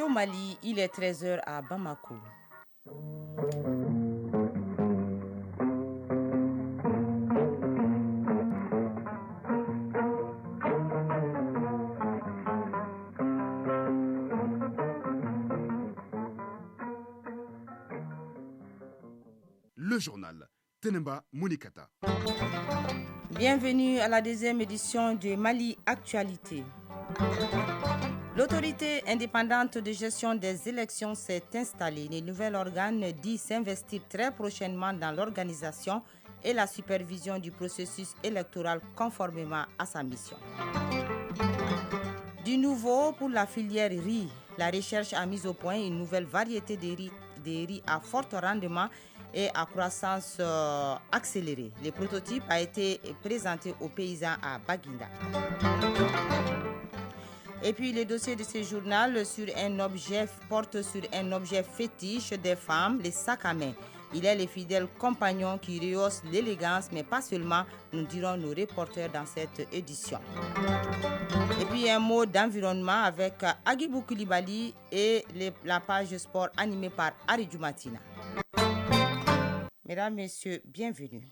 au Mali, il est 13h à Bamako. Le journal Tenemba Mounikata. Bienvenue à la deuxième édition de Mali Actualité. L'autorité indépendante de gestion des élections s'est installée. Le nouvel organe dit s'investir très prochainement dans l'organisation et la supervision du processus électoral conformément à sa mission. Du nouveau pour la filière riz, la recherche a mis au point une nouvelle variété de riz à fort rendement et à croissance accélérée. Le prototype a été présenté aux paysans à Baguinda. Et puis le dossier de ce journal porte sur un objet fétiche des femmes, les sacs à main. Il est le fidèle compagnon qui rehausse l'élégance, mais pas seulement, nous dirons nos reporters dans cette édition. Et puis un mot d'environnement avec Agibou Koulibaly et la page sport animée par Aridou Matina. Mesdames, Messieurs, bienvenue.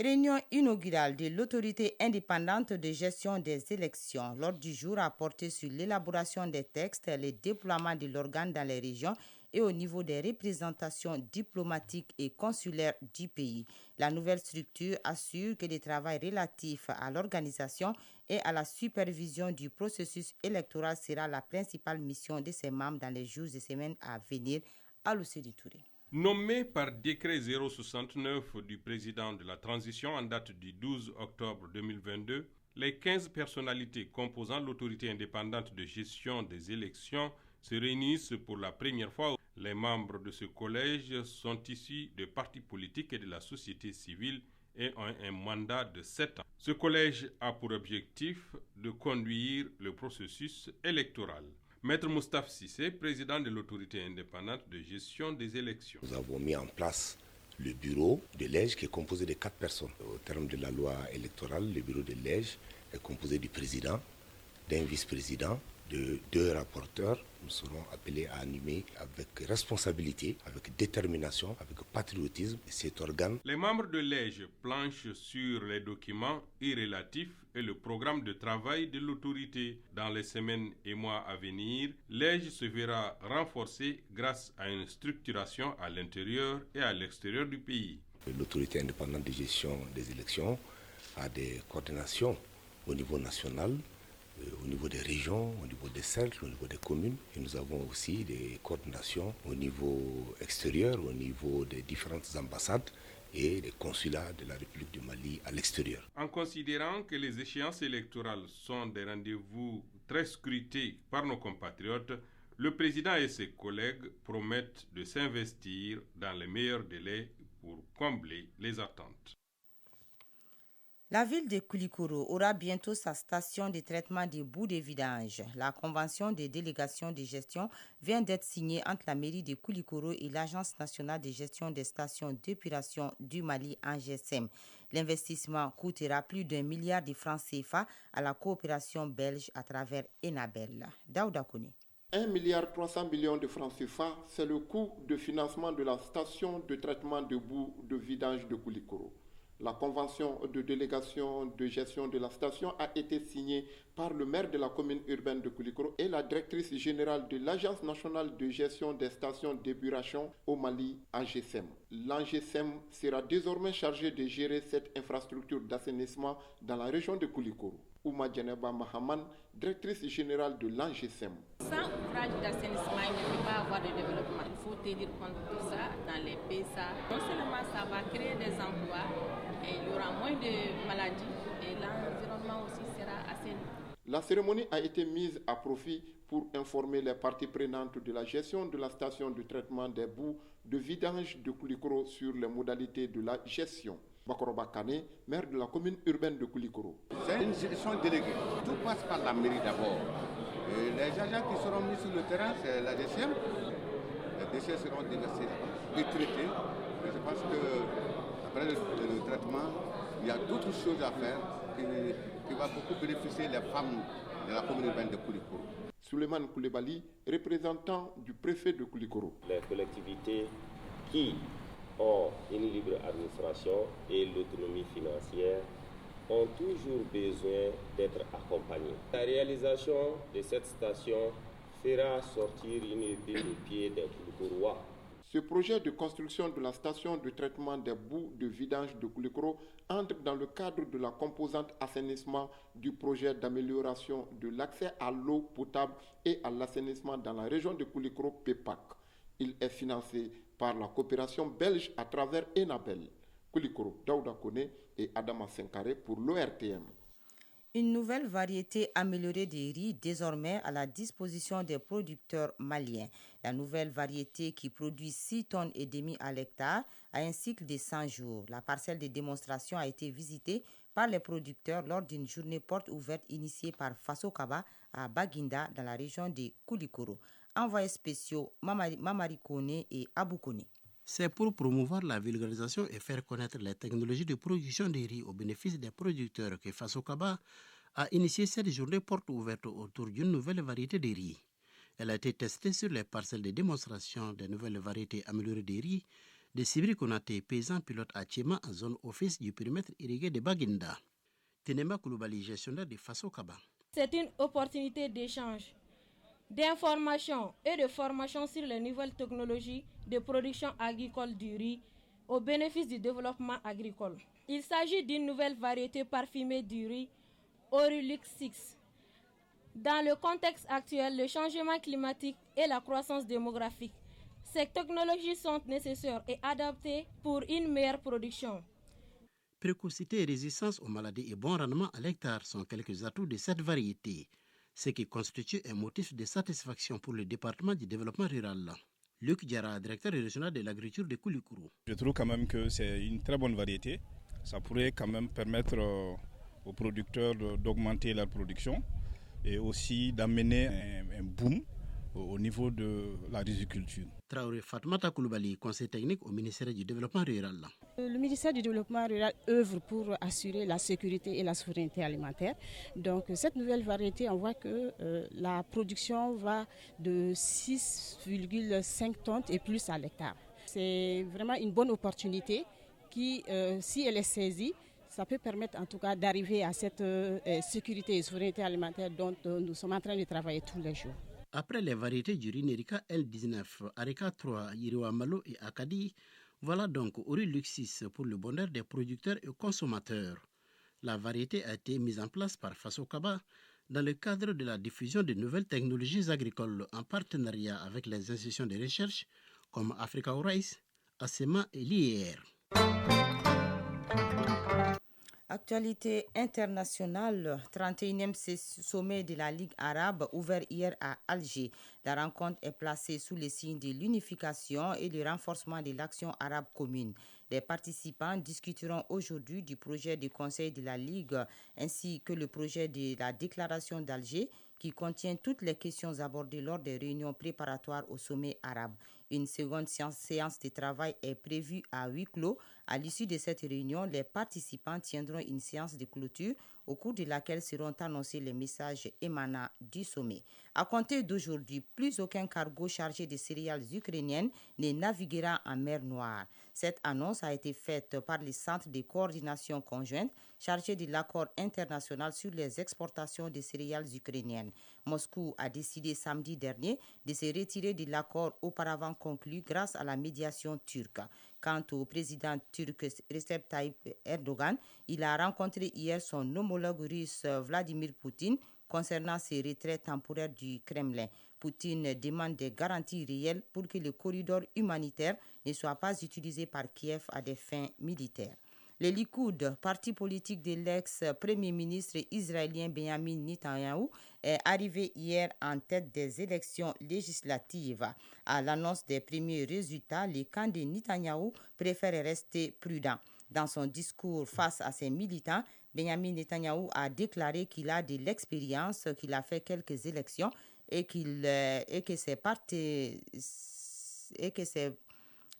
Réunion inaugurale de l'autorité indépendante de gestion des élections. L'ordre du jour a porté sur l'élaboration des textes, le déploiement de l'organe dans les régions et au niveau des représentations diplomatiques et consulaires du pays. La nouvelle structure assure que le travail relatif à l'organisation et à la supervision du processus électoral sera la principale mission de ses membres dans les jours et semaines à venir. Aloussédi Touré. Nommé par décret 069 du président de la transition en date du 12 octobre 2022, les 15 personnalités composant l'autorité indépendante de gestion des élections se réunissent pour la première fois. Les membres de ce collège sont issus de partis politiques et de la société civile et ont un mandat de 7 ans. Ce collège a pour objectif de conduire le processus électoral. Maître Moustapha Cissé, président de l'autorité indépendante de gestion des élections. Nous avons mis en place le bureau de l'EJ qui est composé de 4 personnes. Au terme de la loi électorale, le bureau de l'EJ est composé du président, d'un vice-président, de 2 rapporteurs. Nous serons appelés à animer avec responsabilité, avec détermination, avec patriotisme cet organe. Les membres de l'EJ planchent sur les documents relatifs et le programme de travail de l'autorité. Dans les semaines et mois à venir, l'EJ se verra renforcée grâce à une structuration à l'intérieur et à l'extérieur du pays. L'autorité indépendante de gestion des élections a des coordinations au niveau national, au niveau des régions, au niveau des cercles, au niveau des communes. Et nous avons aussi des coordinations au niveau extérieur, au niveau des différentes ambassades et des consulats de la République du Mali à l'extérieur. En considérant que les échéances électorales sont des rendez-vous très scrutés par nos compatriotes, le président et ses collègues promettent de s'investir dans les meilleurs délais pour combler les attentes. La ville de Koulikoro aura bientôt sa station de traitement des boues de vidange. La convention des délégations de gestion vient d'être signée entre la mairie de Koulikoro et l'Agence nationale de gestion des stations d'épuration du Mali en GSM. L'investissement coûtera plus d'1 milliard de francs CFA à la coopération belge à travers Enabel. Daouda Kone. 1,3 milliard de francs CFA, c'est le coût de financement de la station de traitement de boue de vidange de Koulikoro. La convention de délégation de gestion de la station a été signée par le maire de la commune urbaine de Koulikoro et la directrice générale de l'Agence nationale de gestion des stations d'épuration au Mali, AGSM. L'AGSM sera désormais chargée de gérer cette infrastructure d'assainissement dans la région de Koulikoro. Ouma Djaneba Mahaman, directrice générale de l'AGSM. Sans ouvrage d'assainissement, il ne peut pas avoir de développement. Il faut tenir compte de ça dans les PSA. Non seulement ça va créer des emplois, et il y aura moins de maladies et l'environnement aussi sera assaini. La cérémonie a été mise à profit pour informer les parties prenantes de la gestion de la station de traitement des boues de vidange de Koulikoro sur les modalités de la gestion. Bakoroba Kane, maire de la commune urbaine de Koulikoro. C'est une gestion déléguée. Tout passe par la mairie d'abord. Et les agents qui seront mis sur le terrain, c'est la DCM. Les déchets seront déversés et traités. Et je pense qu'après le traitement, il y a d'autres choses à faire qui va beaucoup bénéficier les femmes de la commune urbaine de Koulikoro. Souleymane Koulibaly, représentant du préfet de Koulikoro. Les collectivités qui ont une libre administration et l'autonomie financière ont toujours besoin d'être accompagnées. La réalisation de cette station fera sortir une épine du pied des Koulikorois. Ce projet de construction de la station de traitement des boues de vidange de Koulikoro entre dans le cadre de la composante assainissement du projet d'amélioration de l'accès à l'eau potable et à l'assainissement dans la région de Koulikoro PEPAC. Il est financé par la coopération belge à travers Enabel. Koulikoro, Daouda Kone et Adama Senkare pour l'ORTM. Une nouvelle variété améliorée de riz désormais à la disposition des producteurs maliens. La nouvelle variété qui produit 6 tonnes et demie à l'hectare a un cycle de 100 jours. La parcelle de démonstration a été visitée par les producteurs lors d'une journée porte ouverte initiée par Faso Kaba à Baginda dans la région de Koulikoro. Envoyés spéciaux Mamari Kone et Abou Kone. C'est pour promouvoir la vulgarisation et faire connaître les technologies de production de riz au bénéfice des producteurs que Faso Kaba a initié cette journée porte ouverte autour d'une nouvelle variété de riz. Elle a été testée sur les parcelles de démonstration des nouvelles variétés améliorées de riz de Sibri Konaté, paysan pilote à Tchema en zone office du périmètre irrigué de Baginda. Tenema Koulibaly, gestionnaire de Faso Kaba. C'est une opportunité d'échange, d'information et de formation sur les nouvelles technologies de production agricole du riz au bénéfice du développement agricole. Il s'agit d'une nouvelle variété parfumée du riz, Orulix 6. Dans le contexte actuel, le changement climatique et la croissance démographique, ces technologies sont nécessaires et adaptées pour une meilleure production. Précocité et résistance aux maladies et bon rendement à l'hectare sont quelques atouts de cette variété, ce qui constitue un motif de satisfaction pour le département du développement rural. Luc Diarra, directeur régional de l'agriculture de Koulikoro. Je trouve quand même que c'est une très bonne variété. Ça pourrait quand même permettre aux producteurs d'augmenter leur production et aussi d'amener un boom au niveau de la riziculture. Traoré Fatmata Koulibaly, conseiller technique au ministère du développement rural. Le ministère du développement rural œuvre pour assurer la sécurité et la souveraineté alimentaire. Donc cette nouvelle variété, on voit que la production va de 6,5 tonnes et plus à l'hectare. C'est vraiment une bonne opportunité qui, si elle est saisie, ça peut permettre en tout cas d'arriver à cette sécurité et souveraineté alimentaire dont nous sommes en train de travailler tous les jours. Après les variétés du riz Nerika L19, Arika 3, Yiriwa Malo et Akadi, voilà donc Orulix 6 pour le bonheur des producteurs et consommateurs. La variété a été mise en place par Faso Kaba dans le cadre de la diffusion de nouvelles technologies agricoles en partenariat avec les institutions de recherche comme Africa Rice, ASEMA et l'IER. Actualité internationale, 31e sommet de la Ligue arabe ouvert hier à Alger. La rencontre est placée sous le signe de l'unification et du renforcement de l'action arabe commune. Les participants discuteront aujourd'hui du projet du Conseil de la Ligue ainsi que le projet de la déclaration d'Alger qui contient toutes les questions abordées lors des réunions préparatoires au sommet arabe. Une seconde séance de travail est prévue à huis clos. À l'issue de cette réunion, les participants tiendront une séance de clôture au cours de laquelle seront annoncés les messages émanant du sommet. À compter d'aujourd'hui, plus aucun cargo chargé de céréales ukrainiennes ne naviguera en mer Noire. Cette annonce a été faite par le Centre de coordination conjointe chargé de l'accord international sur les exportations de céréales ukrainiennes. Moscou a décidé samedi dernier de se retirer de l'accord auparavant conclu grâce à la médiation turque. Quant au président turc Recep Tayyip Erdogan, il a rencontré hier son homologue russe Vladimir Poutine concernant ces retraits temporaires du Kremlin. Poutine demande des garanties réelles pour que le corridor humanitaire ne soit pas utilisé par Kiev à des fins militaires. Le Likoud, parti politique de l'ex-premier ministre israélien Benjamin Netanyahou, est arrivé hier en tête des élections législatives. À l'annonce des premiers résultats, le camp de Netanyahou préfère rester prudent. Dans son discours face à ses militants, Benjamin Netanyahou a déclaré qu'il a de l'expérience, qu'il a fait quelques élections et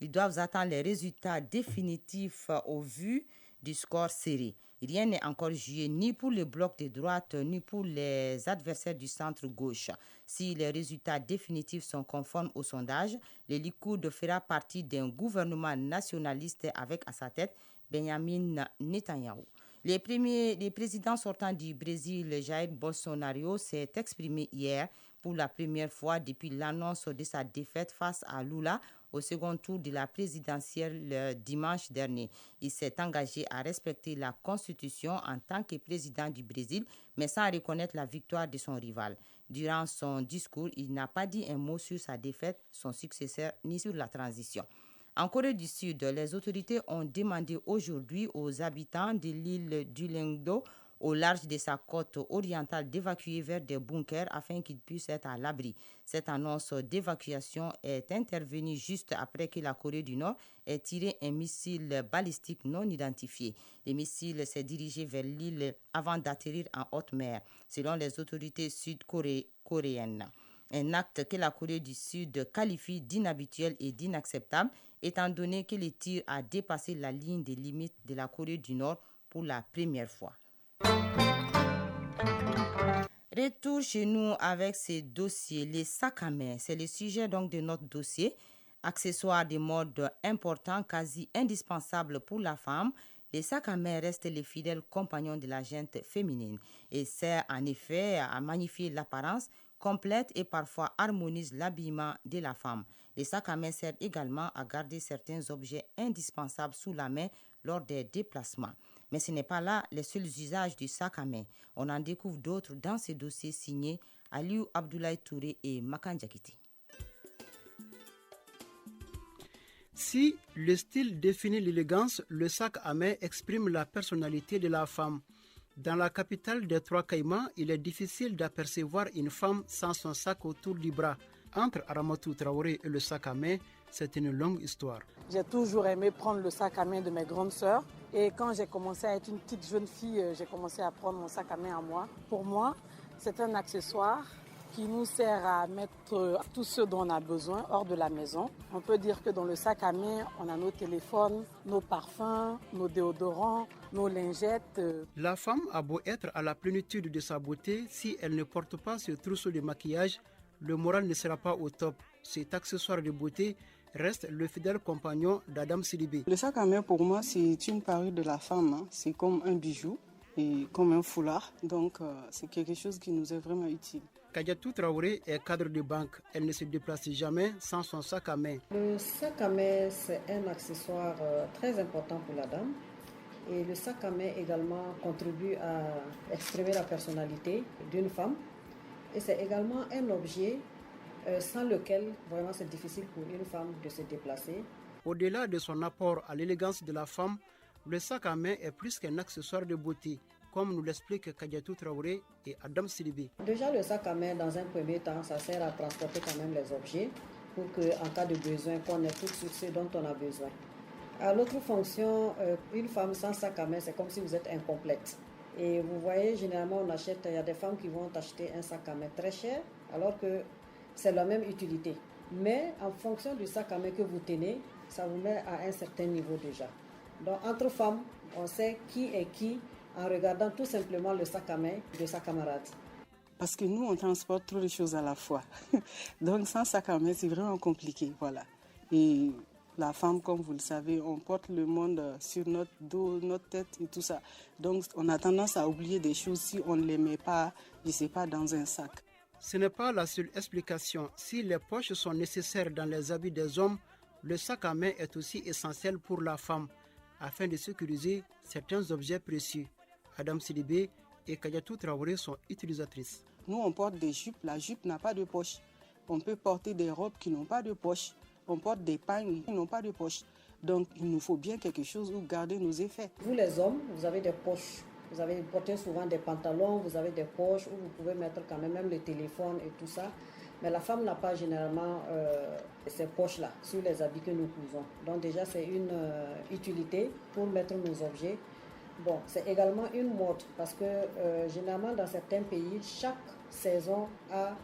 ils doivent attendre les résultats définitifs au vu du score serré. Rien n'est encore jugé ni pour le bloc de droite ni pour les adversaires du centre-gauche. Si les résultats définitifs sont conformes au sondage, le Likoud fera partie d'un gouvernement nationaliste avec à sa tête Benjamin Netanyahu. Le président sortant du Brésil, Jair Bolsonaro, s'est exprimé hier pour la première fois depuis l'annonce de sa défaite face à Lula au second tour de la présidentielle le dimanche dernier. Il s'est engagé à respecter la Constitution en tant que président du Brésil, mais sans reconnaître la victoire de son rival. Durant son discours, il n'a pas dit un mot sur sa défaite, son successeur, ni sur la transition. En Corée du Sud, les autorités ont demandé aujourd'hui aux habitants de l'île d'Uleungdo, au large de sa côte orientale, d'évacuer vers des bunkers afin qu'ils puissent être à l'abri. Cette annonce d'évacuation est intervenue juste après que la Corée du Nord ait tiré un missile balistique non identifié. Le missile s'est dirigé vers l'île avant d'atterrir en haute mer, selon les autorités sud-coréennes. Un acte que la Corée du Sud qualifie d'inhabituel et d'inacceptable, étant donné que le tir a dépassé la ligne de limite de la Corée du Nord pour la première fois. Retour chez nous avec ces dossiers, les sacs à main. C'est le sujet donc de notre dossier. Accessoires de mode importants, quasi indispensables pour la femme, les sacs à main restent les fidèles compagnons de la gente féminine et servent en effet à magnifier l'apparence, complète et parfois harmonise l'habillement de la femme. Les sacs à main servent également à garder certains objets indispensables sous la main lors des déplacements. Mais ce n'est pas là les seuls usages du sac à main. On en découvre d'autres dans ces dossiers signés Aliou Abdoulaye Touré et Makan Diakité. Si le style définit l'élégance, le sac à main exprime la personnalité de la femme. Dans la capitale des Trois Caïmans, il est difficile d'apercevoir une femme sans son sac autour du bras. Entre Aramatou Traoré et le sac à main, c'est une longue histoire. J'ai toujours aimé prendre le sac à main de mes grandes sœurs. Et quand j'ai commencé à être une petite jeune fille, j'ai commencé à prendre mon sac à main à moi. Pour moi, c'est un accessoire qui nous sert à mettre tout ce dont on a besoin hors de la maison. On peut dire que dans le sac à main, on a nos téléphones, nos parfums, nos déodorants, nos lingettes. La femme a beau être à la plénitude de sa beauté, si elle ne porte pas ce trousseau de maquillage, le moral ne sera pas au top. Cet accessoire de beauté reste le fidèle compagnon d'Adam Sidibé. Le sac à main pour moi c'est une parure de la femme, c'est comme un bijou et comme un foulard, donc c'est quelque chose qui nous est vraiment utile. Kadiatou Traoré est cadre de banque, elle ne se déplace jamais sans son sac à main. Le sac à main c'est un accessoire très important pour la dame et le sac à main également contribue à exprimer la personnalité d'une femme et c'est également un objet sans lequel vraiment c'est difficile pour une femme de se déplacer. Au-delà de son apport à l'élégance de la femme, le sac à main est plus qu'un accessoire de beauté, comme nous l'expliquent Kadiatou Traoré et Adam Sidibé. Déjà le sac à main dans un premier temps, ça sert à transporter quand même les objets pour qu'en cas de besoin, qu'on ait tout ce dont on a besoin. À l'autre fonction, une femme sans sac à main, c'est comme si vous êtes incomplète. Et vous voyez, généralement il y a des femmes qui vont acheter un sac à main très cher, alors que c'est la même utilité. Mais en fonction du sac à main que vous tenez, ça vous met à un certain niveau déjà. Donc entre femmes, on sait qui est qui en regardant tout simplement le sac à main de sa camarade. Parce que nous, on transporte trop de choses à la fois. Donc sans sac à main, c'est vraiment compliqué. Voilà. Et la femme, comme vous le savez, on porte le monde sur notre dos, notre tête et tout ça. Donc on a tendance à oublier des choses si on ne les met pas, je ne sais pas, dans un sac. Ce n'est pas la seule explication. Si les poches sont nécessaires dans les habits des hommes, le sac à main est aussi essentiel pour la femme, afin de sécuriser certains objets précieux. Adam Sidibé et Kadiatou Traoré sont utilisatrices. Nous, on porte des jupes. La jupe n'a pas de poche. On peut porter des robes qui n'ont pas de poche. On porte des pagnes qui n'ont pas de poche. Donc, il nous faut bien quelque chose où garder nos effets. Vous, les hommes, vous avez des poches. Vous avez porté souvent des pantalons, vous avez des poches où vous pouvez mettre quand même le téléphone et tout ça. Mais la femme n'a pas généralement ces poches-là sur les habits que nous cousons. Donc déjà, c'est une utilité pour mettre nos objets. Bon, c'est également une mode parce que généralement dans certains pays, chaque saison a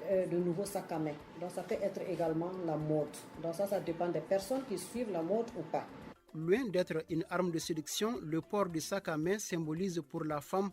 de nouveaux sacs à main. Donc ça peut être également la mode. Donc ça dépend des personnes qui suivent la mode ou pas. Loin d'être une arme de séduction, le port du sac à main symbolise pour la femme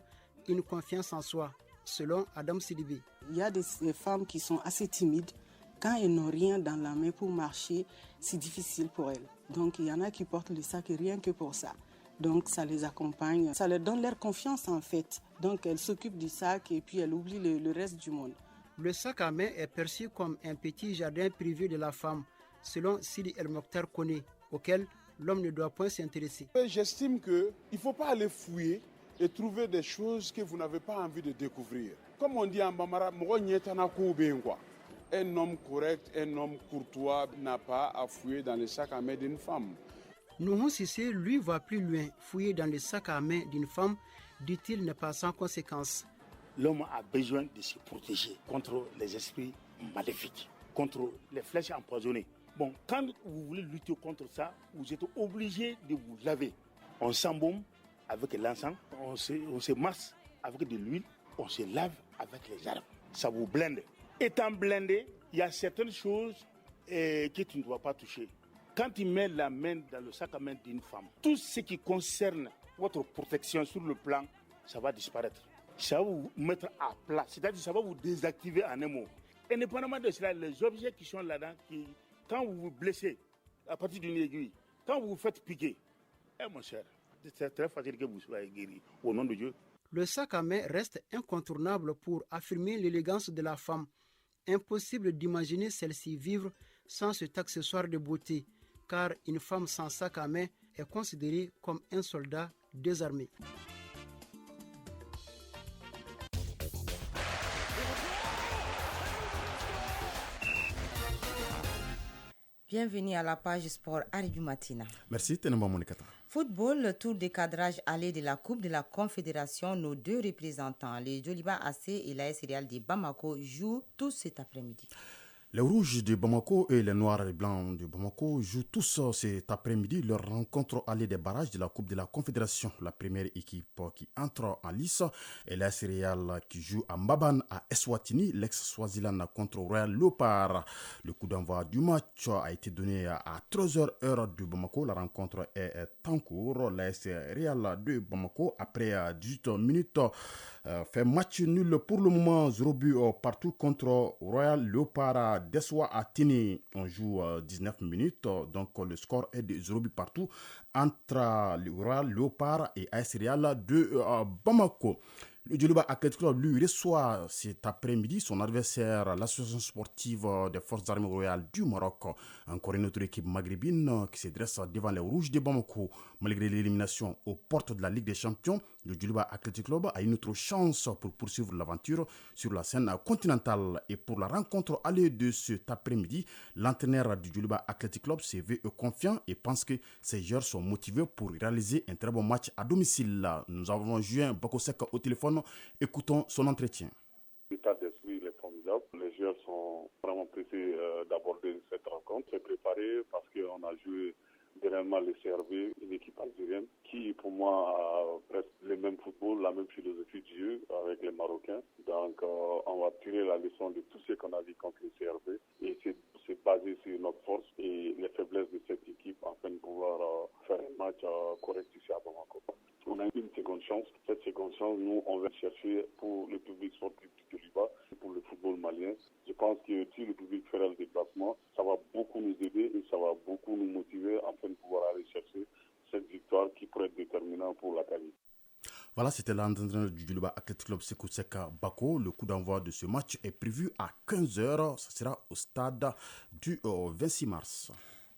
une confiance en soi, selon Adam Sidibé. Il y a des femmes qui sont assez timides. Quand elles n'ont rien dans la main pour marcher, c'est difficile pour elles. Donc il y en a qui portent le sac rien que pour ça. Donc ça les accompagne, ça leur donne leur confiance en fait. Donc elles s'occupent du sac et puis elles oublient le reste du monde. Le sac à main est perçu comme un petit jardin privé de la femme, selon Sidi El Mokhtar Kone, auquel l'homme ne doit point s'intéresser. J'estime qu'il ne faut pas aller fouiller et trouver des choses que vous n'avez pas envie de découvrir. Comme on dit en Bambara, un homme correct, un homme courtois n'a pas à fouiller dans le sac à main d'une femme. Nouhou Sissé, lui, va plus loin. Fouiller dans le sac à main d'une femme, dit-il, n'est pas sans conséquence. L'homme a besoin de se protéger contre les esprits maléfiques, contre les flèches empoisonnées. Bon, quand vous voulez lutter contre ça, vous êtes obligé de vous laver. On s'embaume avec l'encens, on se masse avec de l'huile, on se lave avec les herbes. Ça vous blinde. Étant blindé, il y a certaines choses que tu ne dois pas toucher. Quand tu mets la main dans le sac à main d'une femme, tout ce qui concerne votre protection sur le plan, ça va disparaître. Ça va vous mettre à plat, c'est-à-dire ça va vous désactiver en un mot. Indépendamment de cela, les objets qui sont là-dedans, quand vous vous blessez à partir d'une aiguille, quand vous vous faites piquer, mon cher, c'est très facile que vous soyez guéri, au nom de Dieu. Le sac à main reste incontournable pour affirmer l'élégance de la femme. Impossible d'imaginer celle-ci vivre sans cet accessoire de beauté, car une femme sans sac à main est considérée comme un soldat désarmé. Bienvenue à la page sport Aridu Matina. Merci, Tenamba Monikata. Football, le tour de cadrage aller de la Coupe de la Confédération, nos deux représentants, les Djoliba AC et l'AS Real de Bamako, jouent tous cet après-midi. Les Rouges de Bamako et les Noirs et Blancs de Bamako jouent tous cet après-midi leur rencontre aller des barrages de la Coupe de la Confédération. La première équipe qui entre en lice est l'AS Real qui joue à Mbaban à Eswatini, l'ex-Swaziland contre Royal Leopard. Le coup d'envoi du match a été donné à 13h heure de Bamako. La rencontre est en cours. L'AS Real de Bamako, après 18 minutes, fait match nul pour le moment, 0 but partout contre Royal Leopard d'Eswatini. On joue 19 minutes, donc le score est de 0 but partout entre le Royal Leopard et AS Real de Bamako. Le Djoliba Athletic Club lui reçoit cet après-midi son adversaire, l'association sportive des forces armées royales du Maroc. Encore une autre équipe maghrébine qui se dresse devant les Rouges de Bamako. Malgré l'élimination aux portes de la Ligue des Champions, le Djoliba Athletic Club a une autre chance pour poursuivre l'aventure sur la scène continentale. Et pour la rencontre aller de cet après-midi, l'entraîneur du Djoliba Athletic Club se veut confiant et pense que ses joueurs sont motivés pour réaliser un très bon match à domicile. Nous avons joint Bakosek au téléphone. Écoutons son entretien. L'état d'esprit est formidable. Les joueurs sont vraiment pressés d'aborder cette rencontre. C'est préparé parce qu'on a joué dernièrement le CRV, une équipe algérienne qui, pour moi, a presque le même football, la même philosophie de jeu avec les Marocains. Donc, on va tirer la leçon de tout ce qu'on a vu contre le CRV et c'est basé sur notre force et les faiblesses de cette équipe afin de pouvoir faire un match correct ici à Bamako. On a une seconde chance. Cette seconde chance, nous, on va chercher pour le public sportif du Djoliba, pour le football malien. Je pense que si le public fera le déplacement, ça va beaucoup nous aider et ça va beaucoup nous motiver afin de pouvoir aller chercher cette victoire qui pourrait être déterminante pour la qualité. Voilà, c'était l'entraîneur du Djoliba Athletic Club Sekou Seka Bako. Le coup d'envoi de ce match est prévu à 15h. Ça sera au stade du 26 mars.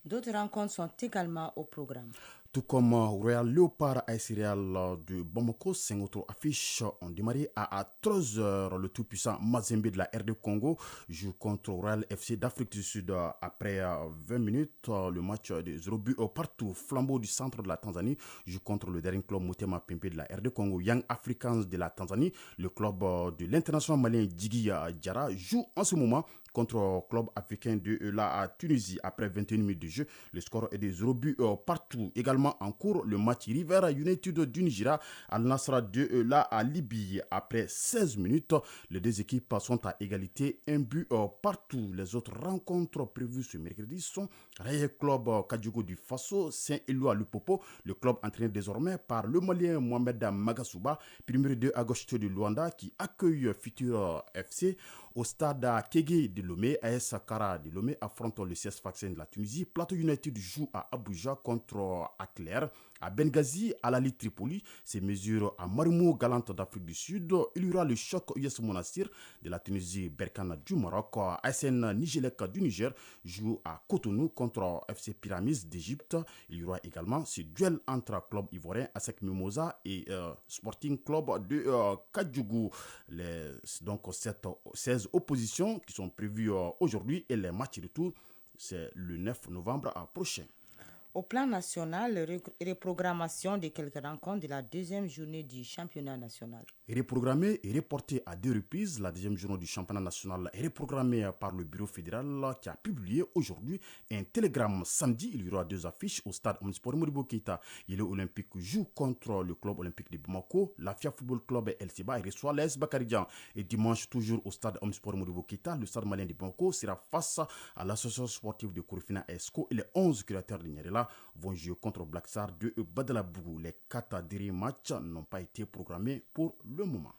D'autres rencontres sont également au programme. Tout comme Royal Leopard AS Real de Bamako, 5 autres affiches ont démarré à 13h. Le tout-puissant Mazembe de la RD Congo joue contre Royal FC d'Afrique du Sud. Après 20 minutes, le match de 0 but partout. Flambeau du centre de la Tanzanie joue contre le dernier club Motema Pembe de la RD Congo. Young Africans de la Tanzanie, le club de l'international malien Djigui Diarra, joue en ce moment contre le club africain de la Tunisie. Après 21 minutes de jeu, le score est de 0 buts partout. Également en cours, le match River United du Nigeria Al Nassr de la Libye. Après 16 minutes, les deux équipes sont à égalité, 1 but partout. Les autres rencontres prévues ce mercredi sont Raye Club Kadjogo du Faso, Saint-Éloi Lupopo, le club entraîné désormais par le Malien Mohamed Magasuba, numéro 2 à gauche de Luanda, qui accueille Futur FC. Au stade Kege de Lomé, AS Sakara de Lomé affronte le CS Sfaxien de la Tunisie. Plateau United joue à Abuja contre Akler. À Benghazi, à la Ligue Tripoli, ces mesures à Marimo Galante d'Afrique du Sud. Il y aura le choc US Monastir de la Tunisie, Berkane du Maroc. ASN Nigelec du Niger joue à Cotonou contre FC Pyramids d'Égypte. Il y aura également ce duel entre club ivoirien ASEC Mimosa et Sporting Club de Kadjougou. Donc 16 oppositions qui sont prévues aujourd'hui et les matchs retour, c'est le 9 novembre prochain. Au plan national, reprogrammation de quelques rencontres de la deuxième journée du championnat national. Reprogrammée et reportée à 2 reprises, la deuxième journée du championnat national est reprogrammée par le bureau fédéral qui a publié aujourd'hui un télégramme. Samedi, il y aura 2 affiches au stade Omnisport Modibo Keïta. Il est olympique joue contre le club olympique de Bamako. La FIA Football Club El Seba reçoit l'AS Bakarijan. Et dimanche, toujours au stade Omnisport Modibo Keïta, le stade malien de Bamako sera face à l'association sportive de Korofina ESCO et les 11 créateurs de Nyarela vont jouer contre Black Star de Badalabougou. Les 4 derniers matchs n'ont pas été programmés pour le moment.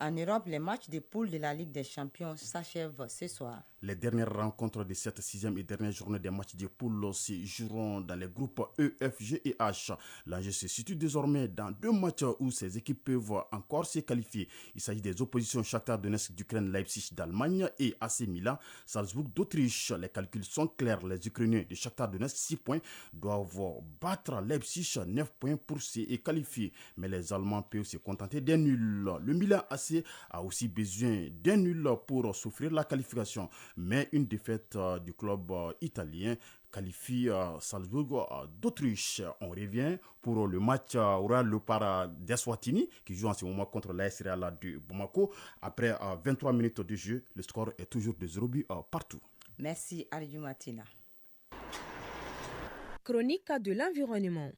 En Europe, les matchs de poule de la Ligue des Champions s'achèvent ce soir. Les dernières rencontres de cette 6e et dernière journée des matchs de poule se joueront dans les groupes E, F, G et H. L'enjeu se situe désormais dans 2 matchs où ces équipes peuvent encore se qualifier. Il s'agit des oppositions Shakhtar Donetsk d'Ukraine, Leipzig d'Allemagne et AC Milan, Salzbourg d'Autriche. Les calculs sont clairs. Les Ukrainiens de Shakhtar Donetsk, 6 points, doivent battre Leipzig, 9 points pour se qualifier. Mais les Allemands peuvent se contenter d'un nul. Le Milan AC a aussi besoin d'un nul pour s'offrir la qualification. Mais une défaite du club italien qualifie Salzbourg d'Autriche. On revient pour le match aura le par d'Eswatini qui joue en ce moment contre l'AS Real de Bamako. Après 23 minutes de jeu, le score est toujours de 0 but partout. Merci Ariou Matina. Chronique de l'environnement.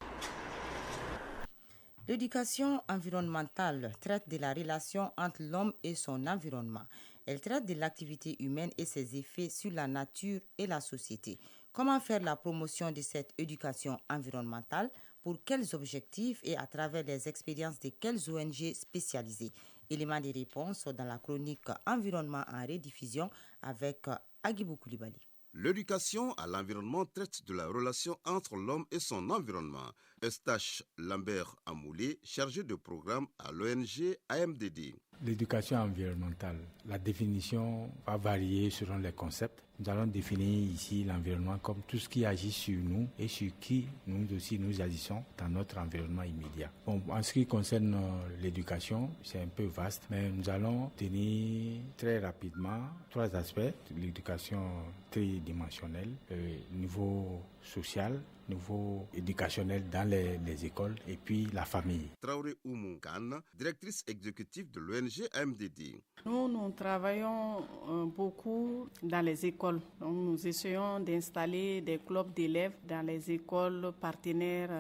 L'éducation environnementale traite de la relation entre l'homme et son environnement. Elle traite de l'activité humaine et ses effets sur la nature et la société. Comment faire la promotion de cette éducation environnementale? Pour quels objectifs et à travers les expériences de quelles ONG spécialisées? Éléments de réponse dans la chronique Environnement en rediffusion avec Agibou Koulibaly. L'éducation à l'environnement traite de la relation entre l'homme et son environnement. Eustache Lambert Amoulé, chargé de programme à l'ONG AMDD. L'éducation environnementale, la définition va varier selon les concepts. Nous allons définir ici l'environnement comme tout ce qui agit sur nous et sur qui nous aussi nous agissons dans notre environnement immédiat. Bon, en ce qui concerne l'éducation, c'est un peu vaste, mais nous allons tenir très rapidement 3 aspects de l'éducation tridimensionnelle, niveau social, niveau éducationnel dans les écoles et puis la famille. Traoré Oumounkane, directrice exécutive de l'ONG AMDD. Nous travaillons beaucoup dans les écoles. Donc, nous essayons d'installer des clubs d'élèves dans les écoles partenaires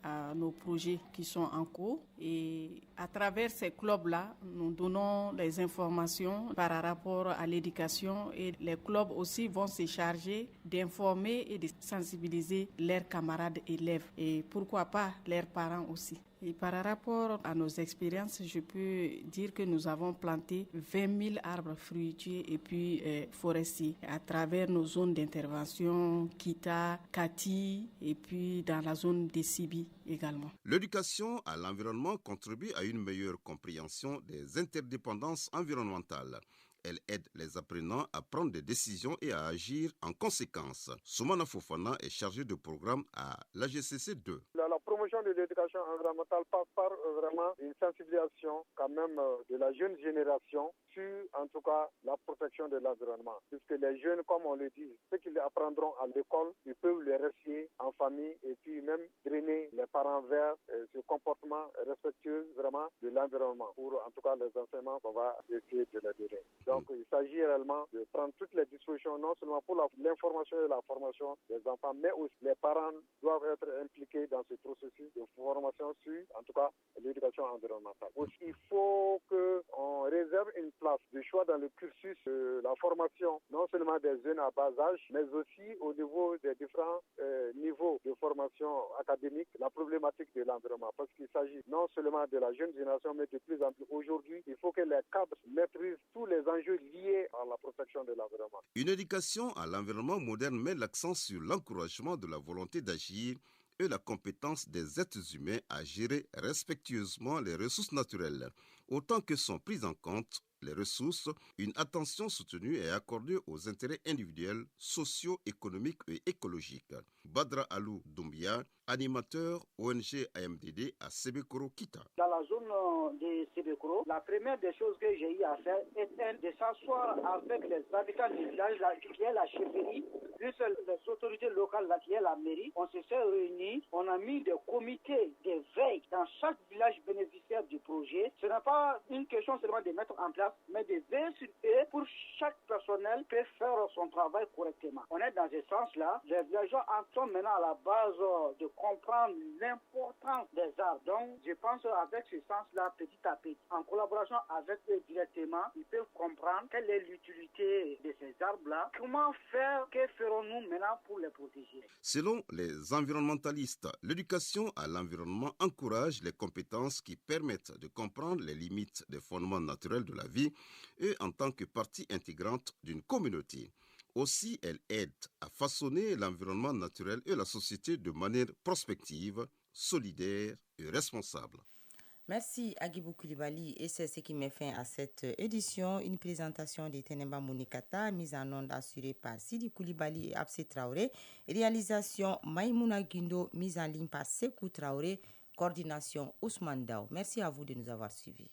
à nos projets qui sont en cours. Et à travers ces clubs-là, nous donnons des informations par rapport à l'éducation et les clubs aussi vont se charger d'informer et de sensibiliser leurs camarades élèves et pourquoi pas leurs parents aussi. Et par rapport à nos expériences, je peux dire que nous avons planté 20 000 arbres fruitiers et puis forestiers à travers nos zones d'intervention, Kita, Kati et puis dans la zone des Sibi également. L'éducation à l'environnement contribue à une meilleure compréhension des interdépendances environnementales. Elle aide les apprenants à prendre des décisions et à agir en conséquence. Soumana Fofana est chargé de programme à l'AGCC 2. La promotion de l'éducation environnementale passe par vraiment une sensibilisation quand même de la jeune génération sur, en tout cas, la protection de l'environnement. Puisque les jeunes, comme on le dit, ce qu'ils apprendront à l'école, ils peuvent les rester en famille et puis même drainer les parents vers ce comportement respectueux vraiment de l'environnement pour, en tout cas, les enseignements qu'on va essayer de les donner. Donc, il s'agit réellement de prendre toutes les dispositions, non seulement pour l'information et la formation des enfants, mais aussi les parents doivent être impliqués dans ce processus de formation sur, en tout cas, l'éducation environnementale. Aussi, il faut qu'on réserve une place de choix dans le cursus de la formation, non seulement des jeunes à bas âge, mais aussi au niveau des différents niveaux de formation académique, la problématique de l'environnement. Parce qu'il s'agit non seulement de la jeune génération, mais de plus en plus aujourd'hui, il faut que les cadres maîtrisent tous les enjeux liés à la protection de l'environnement. Une éducation à l'environnement moderne met l'accent sur l'encouragement de la volonté d'agir et la compétence des êtres humains à gérer respectueusement les ressources naturelles, autant que sont prises en compte les ressources. Une attention soutenue est accordée aux intérêts individuels, sociaux, économiques et écologiques. Badra Alou Doumbia, animateur ONG AMDD à Sebekoro Kita. Dans la zone de Sebekoro, la première des choses que j'ai eu à faire est de s'asseoir avec les habitants du village qui est la chefferie, plus les autorités locales qui est la mairie. On s'est réunis, on a mis des comités de veille dans chaque village bénéficiaire du projet. Ce n'est pas une question seulement de mettre en place, mais de veiller sur eux pour chaque personnel peut faire son travail correctement. On est dans ce sens-là. Les villageois en sont maintenant à la base de comprendre l'importance des arbres. Donc, je pense avec ce sens-là, petit à petit, en collaboration avec eux directement, ils peuvent comprendre quelle est l'utilité de ces arbres-là. Comment faire, que ferons-nous maintenant pour les protéger? Selon les environnementalistes, l'éducation à l'environnement encourage les compétences qui permettent de comprendre les limites des fondements naturels de la vie et en tant que partie intégrante d'une communauté. Aussi, elle aide à façonner l'environnement naturel et la société de manière prospective, solidaire et responsable. Merci Agibou Koulibaly et c'est ce qui met fin à cette édition. Une présentation de Tenemba Mounikata, mise en onde assurée par Sidi Koulibaly et Abse Traoré. Réalisation Maïmouna Guindo, mise en ligne par Sekou Traoré. Coordination Ousmane Dao. Merci à vous de nous avoir suivis.